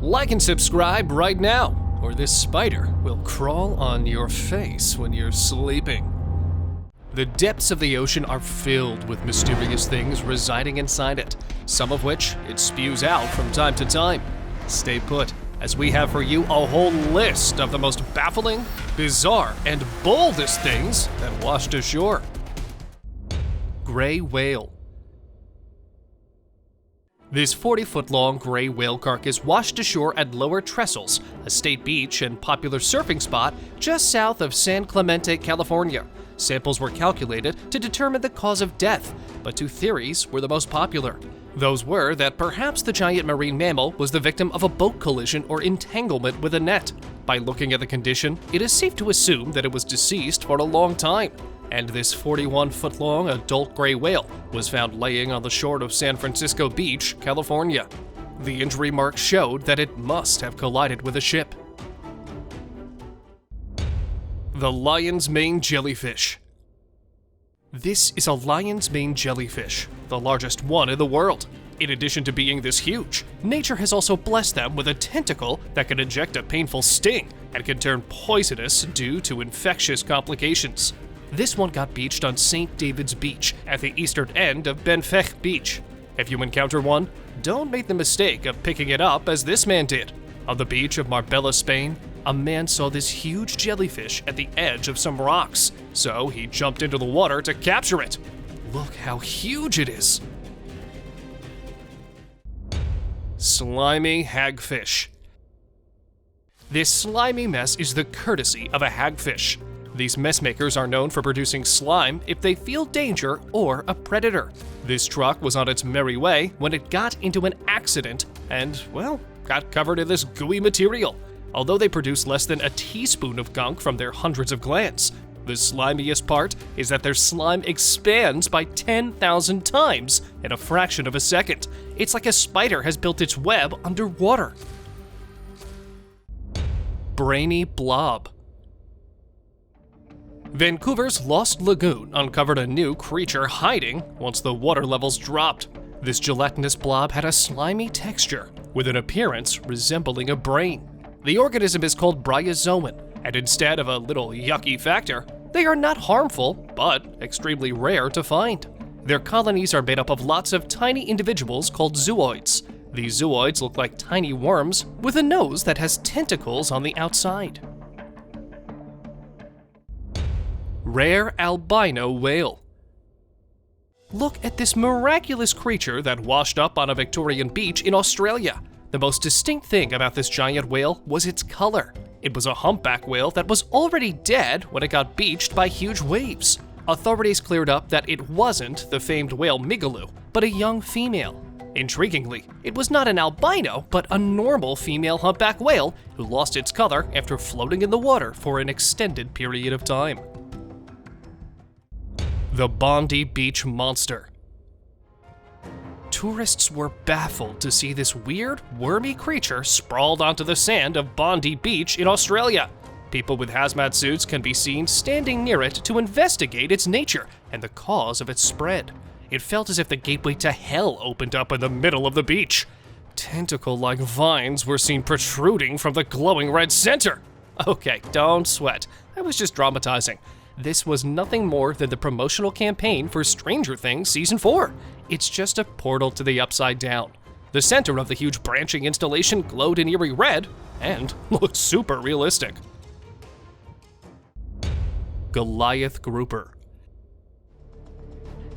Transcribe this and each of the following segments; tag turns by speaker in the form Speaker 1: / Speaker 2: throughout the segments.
Speaker 1: Like and subscribe right now, or this spider will crawl on your face when you're sleeping. The depths of the ocean are filled with mysterious things residing inside it, some of which it spews out from time to time. Stay put, as we have for you a whole list of the most baffling, bizarre, and boldest things that washed ashore. Gray whale. This 40-foot-long gray whale carcass washed ashore at Lower Trestles, a state beach and popular surfing spot just south of San Clemente, California. Samples were calculated to determine the cause of death, but two theories were the most popular. Those were that perhaps the giant marine mammal was the victim of a boat collision or entanglement with a net. By looking at the condition, it is safe to assume that it was deceased for a long time. And this 41-foot-long adult gray whale was found laying on the shore of San Francisco Beach, California. The injury marks showed that it must have collided with a ship. The lion's mane jellyfish. This is a lion's mane jellyfish, the largest one in the world. In addition to being this huge, nature has also blessed them with a tentacle that can inject a painful sting and can turn poisonous due to infectious complications. This one got beached on St. David's Beach at the eastern end of Benfech Beach. If you encounter one, don't make the mistake of picking it up as this man did. On the beach of Marbella, Spain, a man saw this huge jellyfish at the edge of some rocks, so he jumped into the water to capture it. Look how huge it is! Slimy hagfish. This slimy mess is the courtesy of a hagfish. These mess makers are known for producing slime if they feel danger or a predator. This truck was on its merry way when it got into an accident and, well, got covered in this gooey material. Although they produce less than a teaspoon of gunk from their hundreds of glands, the slimiest part is that their slime expands by 10,000 times in a fraction of a second. It's like a spider has built its web underwater. Brainy blob. Vancouver's Lost Lagoon uncovered a new creature hiding once the water levels dropped. This gelatinous blob had a slimy texture with an appearance resembling a brain. The organism is called bryozoan, and instead of a little yucky factor, they are not harmful, but extremely rare to find. Their colonies are made up of lots of tiny individuals called zooids. These zooids look like tiny worms with a nose that has tentacles on the outside. Rare albino whale. Look at this miraculous creature that washed up on a Victorian beach in Australia. The most distinct thing about this giant whale was its color. It was a humpback whale that was already dead when it got beached by huge waves. Authorities cleared up that it wasn't the famed whale Migaloo, but a young female. Intriguingly, it was not an albino, but a normal female humpback whale who lost its color after floating in the water for an extended period of time. The Bondi Beach Monster. Tourists were baffled to see this weird, wormy creature sprawled onto the sand of Bondi Beach in Australia. People with hazmat suits can be seen standing near it to investigate its nature and the cause of its spread. It felt as if the gateway to hell opened up in the middle of the beach. Tentacle-like vines were seen protruding from the glowing red center. Okay, don't sweat. I was just dramatizing. This was nothing more than the promotional campaign for Stranger Things Season 4. It's just a portal to the Upside Down. The center of the huge branching installation glowed in eerie red and looked super realistic. Goliath grouper.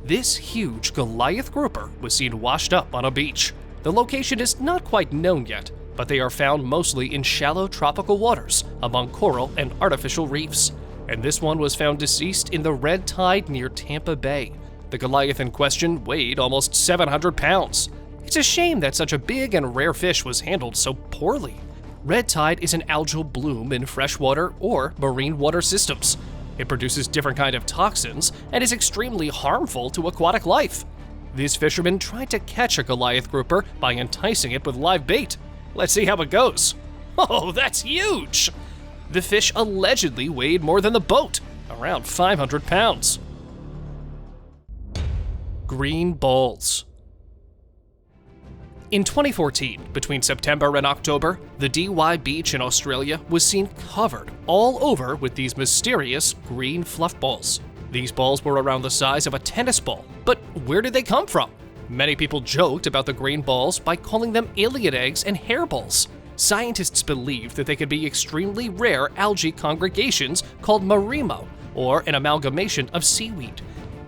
Speaker 1: This huge Goliath grouper was seen washed up on a beach. The location is not quite known yet, but they are found mostly in shallow tropical waters among coral and artificial reefs. And this one was found deceased in the red tide near Tampa Bay. The Goliath in question weighed almost 700 pounds. It's a shame that such a big and rare fish was handled so poorly. Red tide is an algal bloom in freshwater or marine water systems. It produces different kinds of toxins and is extremely harmful to aquatic life. These fishermen tried to catch a Goliath grouper by enticing it with live bait. Let's see how it goes. Oh, that's huge! The fish allegedly weighed more than the boat, around 500 pounds. Green balls. In 2014, between September and October, the DY beach in Australia was seen covered all over with these mysterious green fluff balls. These balls were around the size of a tennis ball, but where did they come from? Many people joked about the green balls by calling them alien eggs and hairballs. Scientists believe that they could be extremely rare algae congregations called maremo, or an amalgamation of seaweed.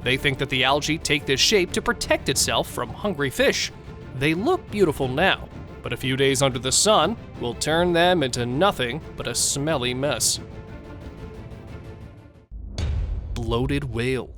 Speaker 1: They think that the algae take this shape to protect itself from hungry fish. They look beautiful now, but a few days under the sun will turn them into nothing but a smelly mess. Bloated whale.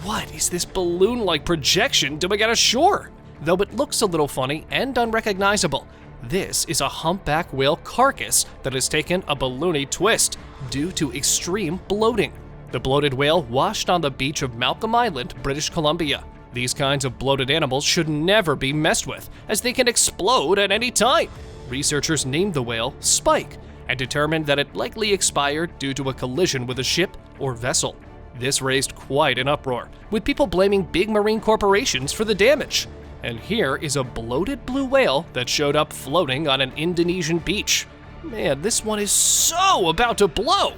Speaker 1: What is this balloon-like projection doing at a shore? Though it looks a little funny and unrecognizable, this is a humpback whale carcass that has taken a balloony twist due to extreme bloating. The bloated whale washed on the beach of Malcolm Island, British Columbia. These kinds of bloated animals should never be messed with, as they can explode at any time. Researchers named the whale Spike and determined that it likely expired due to a collision with a ship or vessel. This raised quite an uproar, with people blaming big marine corporations for the damage. And here is a bloated blue whale that showed up floating on an Indonesian beach. Man, this one is so about to blow!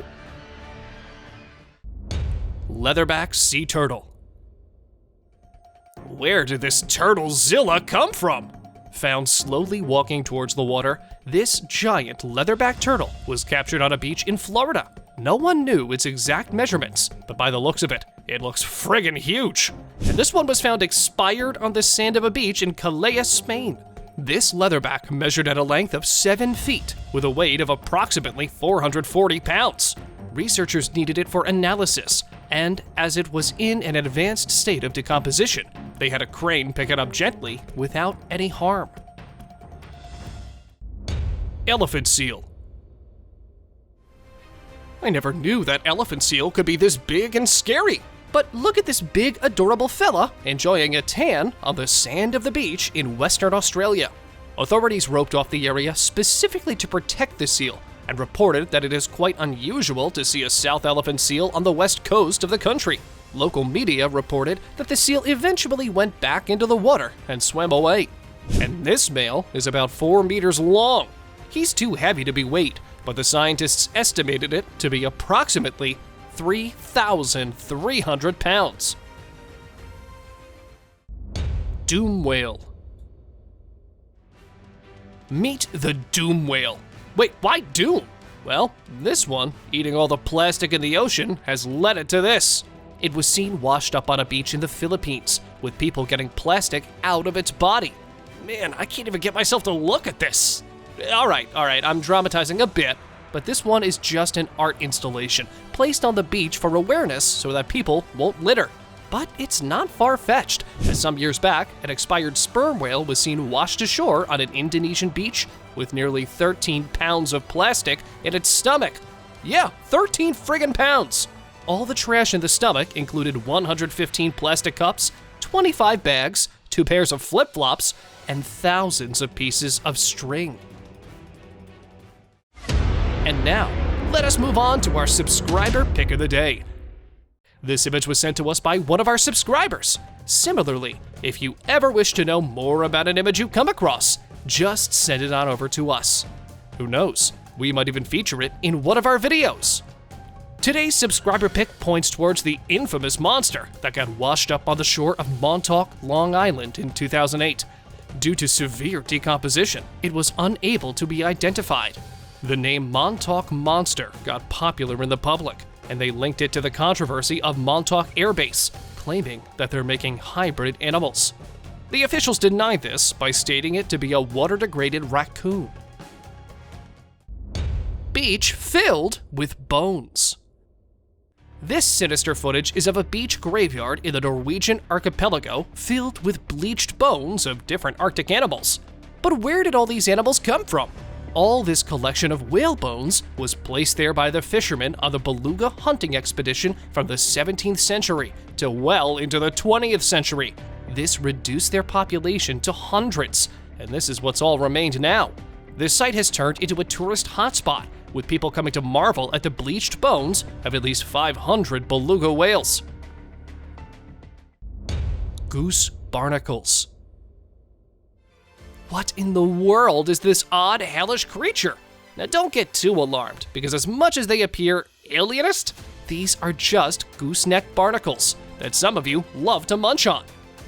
Speaker 1: Leatherback sea turtle. Where did this turtlezilla come from? Found slowly walking towards the water, this giant leatherback turtle was captured on a beach in Florida. No one knew its exact measurements, but by the looks of it, it looks friggin' huge. And this one was found expired on the sand of a beach in Calais, Spain. This leatherback measured at a length of 7 feet with a weight of approximately 440 pounds. Researchers needed it for analysis, and as it was in an advanced state of decomposition, they had a crane pick it up gently without any harm. Elephant seal. I never knew that elephant seal could be this big and scary. But look at this big, adorable fella enjoying a tan on the sand of the beach in Western Australia. Authorities roped off the area specifically to protect the seal and reported that it is quite unusual to see a South elephant seal on the west coast of the country. Local media reported that the seal eventually went back into the water and swam away. And this male is about 4 meters long. He's too heavy to be weighed, but the scientists estimated it to be approximately 3,300 pounds. Doom whale. Meet the doom whale. Wait, why doom? Well, this one, eating all the plastic in the ocean, has led it to this. It was seen washed up on a beach in the Philippines, with people getting plastic out of its body. Man, I can't even get myself to look at this. All right, I'm dramatizing a bit, but this one is just an art installation placed on the beach for awareness so that people won't litter. But it's not far-fetched, as some years back, an expired sperm whale was seen washed ashore on an Indonesian beach with nearly 13 pounds of plastic in its stomach. Yeah, 13 friggin' pounds! All the trash in the stomach included 115 plastic cups, 25 bags, 2 pairs of flip-flops, and thousands of pieces of string. And now, let us move on to our subscriber pick of the day. This image was sent to us by one of our subscribers. Similarly, if you ever wish to know more about an image you come across, just send it on over to us. Who knows, we might even feature it in one of our videos. Today's subscriber pick points towards the infamous monster that got washed up on the shore of Montauk, Long Island in 2008. Due to severe decomposition, it was unable to be identified. The name Montauk Monster got popular in the public, and they linked it to the controversy of Montauk Air Base, claiming that they're making hybrid animals. The officials denied this by stating it to be a water-degraded raccoon. Beach filled with bones. This sinister footage is of a beach graveyard in the Norwegian archipelago filled with bleached bones of different Arctic animals. But where did all these animals come from? All this collection of whale bones was placed there by the fishermen on the beluga hunting expedition from the 17th century to well into the 20th century. This reduced their population to hundreds, and this is what's all remained now. This site has turned into a tourist hotspot, with people coming to marvel at the bleached bones of at least 500 beluga whales. Goose barnacles. What in the world is this odd, hellish creature? Now don't get too alarmed, because as much as they appear alienist, these are just gooseneck barnacles that some of you love to munch on.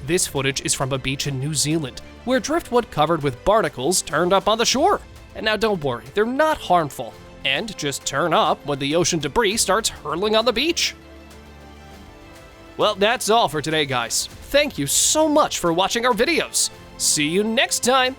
Speaker 1: This footage is from a beach in New Zealand, where driftwood covered with barnacles turned up on the shore. And now don't worry, they're not harmful, and just turn up when the ocean debris starts hurling on the beach. Well, that's all for today, guys. Thank you so much for watching our videos. See you next time!